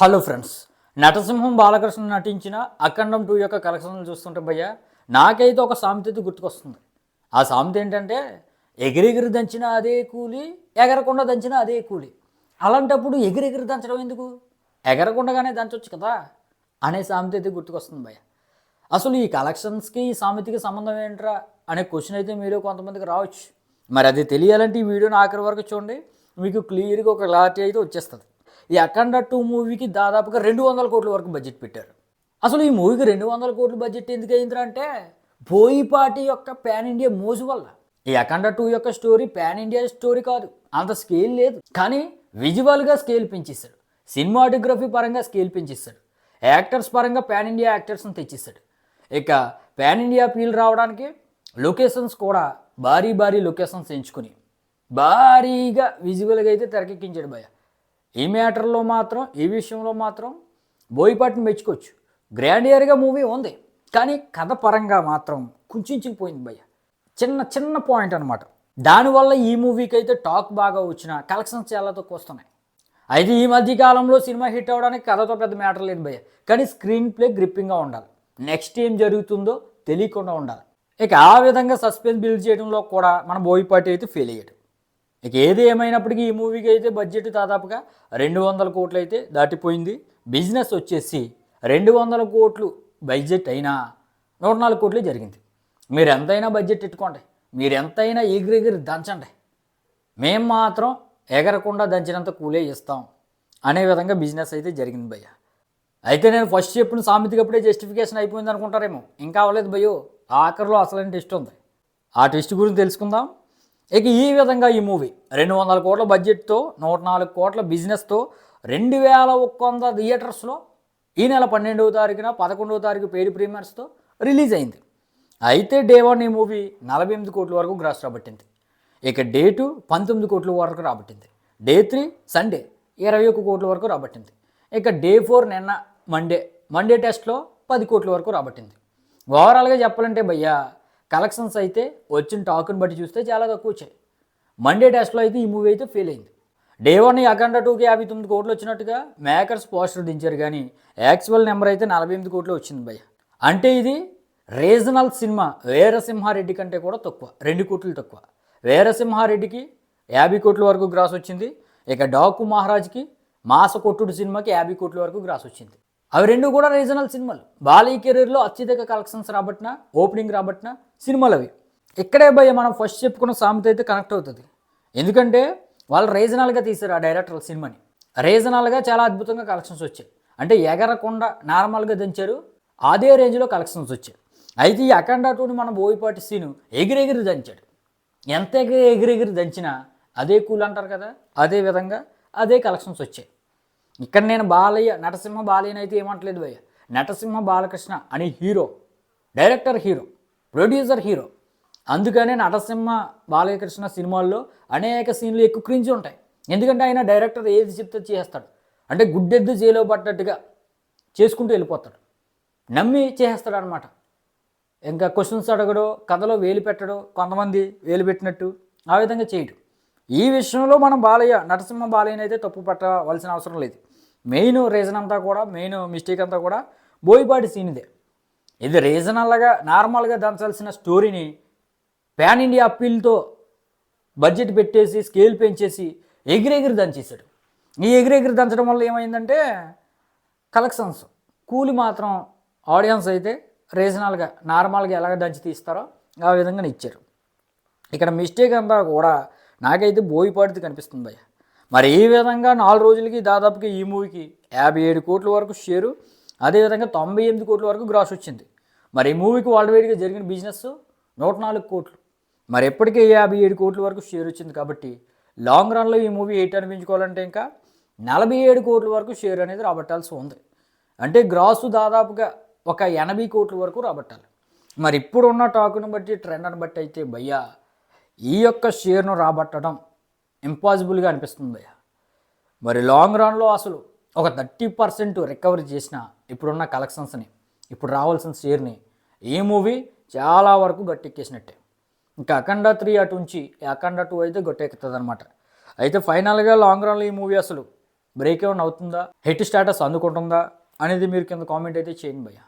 Hello friends, నటసింహం Balakrishna నటించిన అఖండం 2 యొక్క కలెక్షన్లు చూస్తుంటే భయ్య నాకైతే ఒక సామెత గుర్తుకొస్తుంది. ఆ సామెత ఏంటంటే ఎగిరెగిరి దంచిన అదే కూలి, ఎగరకుండా దంచిన అదే కూలి. అలాంటప్పుడు ఎగిరెగిరి దంచడం ఎందుకు, ఎగరకుండగానే దంచవచ్చు కదా అనే సామెత అయితే గుర్తుకొస్తుంది భయ్య. అసలు ఈ కలెక్షన్స్కి ఈ సామెతకి సంబంధం ఏంట్రా అనే క్వశ్చన్ అయితే మీరు కొంతమందికి రావచ్చు. మరి అది తెలియాలంటే ఈ వీడియోని ఆఖరి వరకు చూడండి, మీకు క్లియర్గా ఒక క్లారిటీ అయితే వచ్చేస్తుంది. ఈ అఖండ 2 మూవీకి దాదాపుగా 200 కోట్ల వరకు బడ్జెట్ పెట్టారు. అసలు ఈ మూవీకి 200 కోట్ల బడ్జెట్ ఎందుకు అయిందిరా అంటే బోయపాటి యొక్క పాన్ ఇండియా మోజు వల్ల. ఈ అఖండ 2 యొక్క స్టోరీ పాన్ ఇండియా స్టోరీ కాదు, అంత స్కేల్ లేదు, కానీ విజువల్గా స్కేల్ పెంచేశాడు, సినిమాటోగ్రఫీ పరంగా స్కేల్ పెంచేశాడు, యాక్టర్స్ పరంగా పాన్ ఇండియా యాక్టర్స్ని తెచ్చేశాడు. ఇక పాన్ ఇండియా ఫీల్ రావడానికి లొకేషన్స్ కూడా భారీ భారీ లొకేషన్స్ ఎంచుకుని భారీగా విజువల్గా అయితే తెరకెక్కించాడు భయ. ఈ మ్యాటర్లో మాత్రం, ఈ విషయంలో మాత్రం బోయపాటిని మెచ్చుకోవచ్చు. గ్రాండియర్గా మూవీ ఉంది, కానీ కథ పరంగా మాత్రం కుంచుకుపోయింది భయ్య. చిన్న చిన్న పాయింట్ అనమాట. దానివల్ల ఈ మూవీకి అయితే టాక్ బాగా వచ్చిన కలెక్షన్స్ చాలా తక్కువ వస్తున్నాయి. అయితే ఈ మధ్య కాలంలో సినిమా హిట్ అవ్వడానికి కథతో పెద్ద మ్యాటర్ లేదు భయ్య, కానీ స్క్రీన్ ప్లే గ్రిప్పింగ్గా ఉండాలి, నెక్స్ట్ ఏం జరుగుతుందో తెలియకుండా ఉండాలి. ఇక ఆ విధంగా సస్పెన్స్ బిల్డ్ చేయడంలో కూడా మన బోయపాటి అయితే ఫెయిల్ అయ్యాడు. ఇక ఏది ఏమైనప్పటికీ ఈ మూవీకి అయితే బడ్జెట్ దాదాపుగా 200 కోట్లు అయితే దాటిపోయింది. బిజినెస్ వచ్చేసి 200 కోట్లు బడ్జెట్ అయినా 104 కోట్లు జరిగింది. మీరు ఎంతైనా బడ్జెట్ పెట్టుకోండి, మీరు ఎంతైనా ఎగిరెగిరి దంచండి, మేము మాత్రం ఎగరకుండా దంచినంత కూలే ఇస్తాం అనే విధంగా బిజినెస్ అయితే జరిగింది భయ్య. అయితే నేను ఫస్ట్ చెప్పిన సామెతకి అప్పుడే జస్టిఫికేషన్ అయిపోయింది అనుకుంటారేమో, ఇంకా అవ్వలేదు భయ్యో, ఆఖరిలో అసలైన టెస్ట్ ఉంది. ఆ టెస్ట్ గురించి తెలుసుకుందాం. ఇక ఈ విధంగా ఈ మూవీ 200 కోట్ల బడ్జెట్తో 104 కోట్ల బిజినెస్తో 2100 థియేటర్స్లో ఈ నెల 12వ తారీఖున 11వ తారీఖు పెయిడ్ ప్రీమియర్స్తో రిలీజ్ అయింది. అయితే డే 1 ఈ మూవీ 48 కోట్ల వరకు గ్రాస్ రాబట్టింది. ఇక డే 2 19 కోట్ల వరకు రాబట్టింది. డే 3 సండే 21 కోట్ల వరకు రాబట్టింది. ఇక డే 4 నిన్న మండే టెస్ట్లో 10 కోట్ల వరకు రాబట్టింది. ఓవరాల్గా చెప్పాలంటే భయ్యా కలెక్షన్స్ అయితే వచ్చిన టాక్ని బట్టి చూస్తే చాలా తక్కువ వచ్చాయి. మండే టెస్ట్లో అయితే ఈ మూవీ అయితే ఫెయిల్ అయింది. డే 1 అఖండ 2కి 59 కోట్లు వచ్చినట్టుగా మేకర్స్ పోస్టర్ దించారు, కానీ యాక్చువల్ నెంబర్ అయితే 48 కోట్లు వచ్చింది భయ్య. అంటే ఇది రీజనల్ సినిమా వీరసింహారెడ్డి కంటే కూడా తక్కువ, 2 కోట్లు తక్కువ. వీరసింహారెడ్డికి 50 కోట్ల వరకు గ్రాస్ వచ్చింది. ఇక డాకు మహారాజ్కి మాస కొట్టుడు సినిమాకి 50 కోట్ల వరకు గ్రాస్ వచ్చింది. అవి రెండు కూడా రీజనల్ సినిమాలు. బాలయ్య కెరీర్లో అత్యధిక కలెక్షన్స్ రాబట్టిన, ఓపెనింగ్ రాబట్టిన సినిమాలు అవి. ఇక్కడే భయ్య మనం ఫస్ట్ చెప్పుకున్న సామెత అయితే కనెక్ట్ అవుతుంది. ఎందుకంటే వాళ్ళు రీజనల్గా తీశారు ఆ డైరెక్టర్ సినిమాని. రీజనల్గా చాలా అద్భుతంగా కలెక్షన్స్ వచ్చాయి. అంటే ఎగరకుండా నార్మల్గా దంచారు, అదే రేంజ్లో కలెక్షన్స్ వచ్చాయి. అయితే ఈ అఖండ 2ని మన బోయపాటి సీను ఎగిరెగిరి దంచాడు. ఎంత ఎగిరెగిరి దంచినా అదే కూల్ అంటారు కదా, అదే విధంగా అదే కలెక్షన్స్ వచ్చాయి. ఇక్కడ నేను నటసింహ బాలయ్యని అయితే ఏమంటలేదు భయ్య. నటసింహ బాలకృష్ణ అని hero, director hero, producer hero. అందుకనే నటసింహ బాలకృష్ణ సినిమాల్లో అనేక సీన్లు ఎక్కువ క్రించి ఉంటాయి. ఎందుకంటే ఆయన డైరెక్టర్ ఏది చెప్తే చేస్తాడు, అంటే గుడ్డెద్దు జైలో పడ్డట్టుగా చేసుకుంటూ వెళ్ళిపోతాడు, నమ్మి చేస్తాడు అనమాట. ఇంకా క్వశ్చన్స్ అడగడో, కథలో వేలు పెట్టడో, కొంతమంది వేలు పెట్టినట్టు ఆ విధంగా చేయడు. ఈ విషయంలో మనం నటసింహ బాలయ్యని అయితే తప్పు పట్టవలసిన అవసరం లేదు. మెయిన్ రీజన్ అంతా కూడా, మెయిన్ మిస్టేక్ అంతా కూడా బోయపాటి సీన్దే. ఇది రీజనల్గా నార్మల్గా దంచాల్సిన స్టోరీని పాన్ ఇండియా అప్పీల్తో బడ్జెట్ పెట్టేసి స్కేల్ పెంచేసి ఎగిరెగిరి దంచేశాడు. ఈ ఎగిరెగిరి దంచడం వల్ల ఏమైందంటే కలెక్షన్స్ కూలి మాత్రం ఆడియన్స్ అయితే రీజనల్గా నార్మల్గా ఎలాగ దంచి తీస్తారో ఆ విధంగానే ఇచ్చారు. ఇక్కడ మిస్టేక్ అంతా కూడా నాకైతే బోయపాటిది కనిపిస్తుంది భయ్య. మరి ఈ విధంగా 4 రోజులకి దాదాపుగా ఈ మూవీకి 57 కోట్ల వరకు షేరు, అదేవిధంగా 98 కోట్ల వరకు గ్రాస్ వచ్చింది. మరి ఈ మూవీకి వరల్డ్ వైడ్గా జరిగిన బిజినెస్ 104 కోట్లు. మరి ఎప్పటికీ 57 కోట్ల వరకు షేర్ వచ్చింది. కాబట్టి లాంగ్ రన్లో ఈ మూవీ ఎయిట్ అనిపించుకోవాలంటే ఇంకా 47 కోట్ల వరకు షేర్ అనేది రాబట్టాల్సి ఉంది. అంటే గ్రాసు దాదాపుగా ఒక 80 కోట్ల వరకు రాబట్టాలి. మరి ఇప్పుడున్న టాకును బట్టి, ట్రెండ్ని బట్టి అయితే భయ్యా ఈ యొక్క షేర్ను రాబట్టడం ఇంపాసిబుల్గా అనిపిస్తుంది భయ్య. మరి లాంగ్ రన్లో అసలు ఒక 30% రికవరీ చేసిన ఇప్పుడున్న కలెక్షన్స్ని, ఇప్పుడు రావాల్సిన షేర్ని ఈ మూవీ చాలా వరకు గట్టెక్కేసినట్టే. ఇంకా అఖండ 3 అటు ఉంచి అఖండ 2 అయితే గట్టెక్కుతుంది అనమాట. అయితే ఫైనల్గా లాంగ్ రన్లో ఈ మూవీ అసలు బ్రేక్ ఏమైనా అవుతుందా, హిట్ స్టేటస్ అందుకుంటుందా అనేది మీరు కింద కామెంట్ అయితే చేయండి భయ్య.